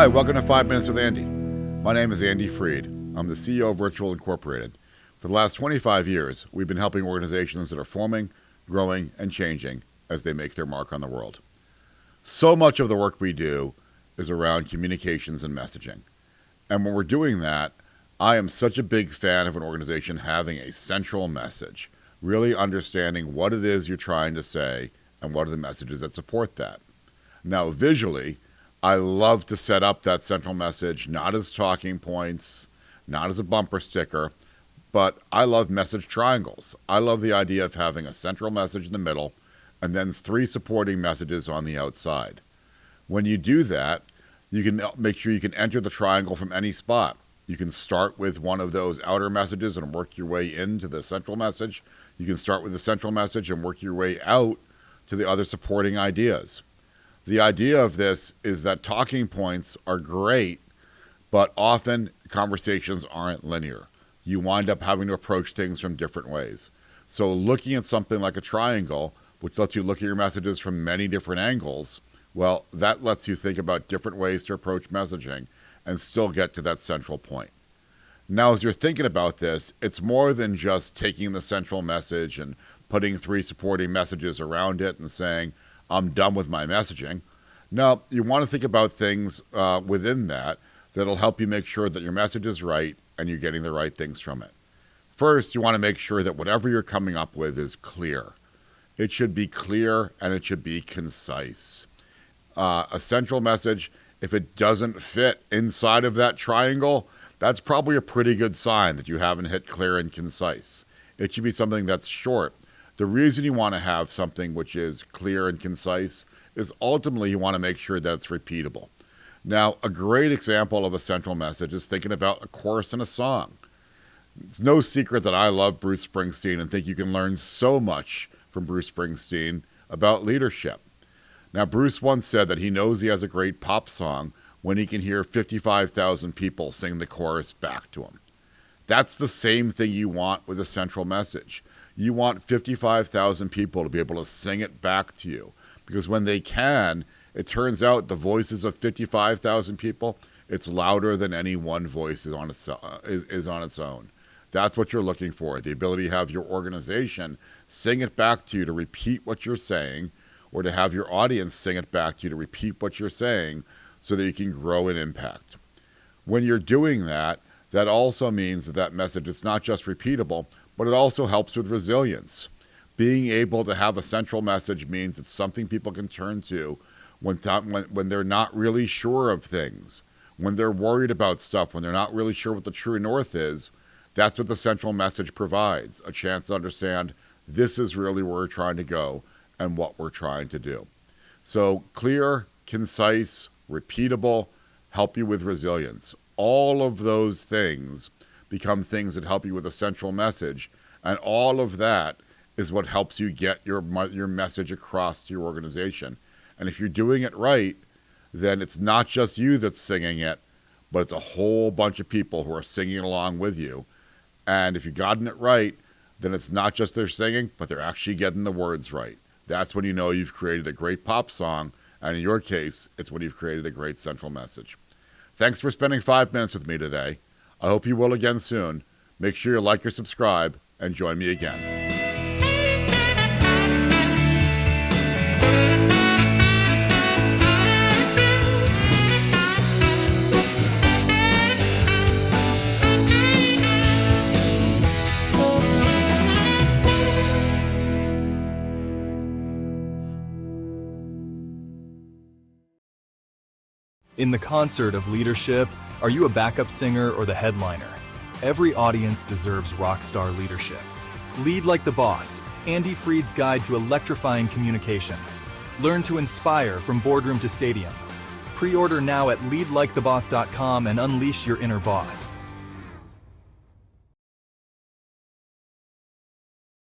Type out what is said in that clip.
Hi, welcome to 5 Minutes with Andy. My name is Andy Freed. I'm the CEO of Virtual Incorporated. For the last 25 years, we've been helping organizations that are forming, growing, and changing as they make their mark on the world. So much of the work we do is around communications and messaging. And when we're doing that, I am such a big fan of an organization having a central message, really understanding what it is you're trying to say and what are the messages that support that. Now, visually, I love to set up that central message, not as talking points, not as a bumper sticker, but I love message triangles. I love the idea of having a central message in the middle and then 3 supporting messages on the outside. When you do that, you can make sure you can enter the triangle from any spot. You can start with one of those outer messages and work your way into the central message. You can start with the central message and work your way out to the other supporting ideas. The idea of this is that talking points are great, but often conversations aren't linear. You wind up having to approach things from different ways. So looking at something like a triangle, which lets you look at your messages from many different angles, well, that lets you think about different ways to approach messaging and still get to that central point. Now, as you're thinking about this, it's more than just taking the central message and putting 3 supporting messages around it and saying, I'm done with my messaging. No, you want to think about things within that'll help you make sure that your message is right and you're getting the right things from it. First, you want to make sure that whatever you're coming up with is clear. It should be clear and it should be concise. A central message, if it doesn't fit inside of that triangle, that's probably a pretty good sign that you haven't hit clear and concise. It should be something that's short. The reason you want to have something which is clear and concise is ultimately you want to make sure that it's repeatable. Now, a great example of a central message is thinking about a chorus in a song. It's no secret that I love Bruce Springsteen and think you can learn so much from Bruce Springsteen about leadership. Now, Bruce once said that he knows he has a great pop song when he can hear 55,000 people sing the chorus back to him. That's the same thing you want with a central message. You want 55,000 people to be able to sing it back to you. Because when they can, it turns out the voices of 55,000 people, it's louder than any one voice is on its own. That's what you're looking for, the ability to have your organization sing it back to you to repeat what you're saying, or to have your audience sing it back to you to repeat what you're saying so that you can grow in impact. When you're doing that, that also means that message is not just repeatable, but it also helps with resilience. Being able to have a central message means it's something people can turn to when they're not really sure of things, when they're worried about stuff, when they're not really sure what the true north is. That's what the central message provides, a chance to understand this is really where we're trying to go and what we're trying to do. So clear, concise, repeatable, help you with resilience. All of those things become things that help you with a central message, and all of that is what helps you get your message across to your organization. And if you're doing it right, then it's not just you that's singing it, but it's a whole bunch of people who are singing along with you. And if you've gotten it right, then it's not just they're singing, but they're actually getting the words right. That's when you know you've created a great pop song, and in your case, it's when you've created a great central message. Thanks for spending 5 minutes with me today. I hope you will again soon. Make sure you like or subscribe, and join me again. In the concert of leadership, are you a backup singer or the headliner? Every audience deserves rock star leadership. Lead like the boss, Andy Freed's guide to electrifying communication. Learn to inspire from boardroom to stadium. Pre-order now at leadliketheboss.com and unleash your inner boss.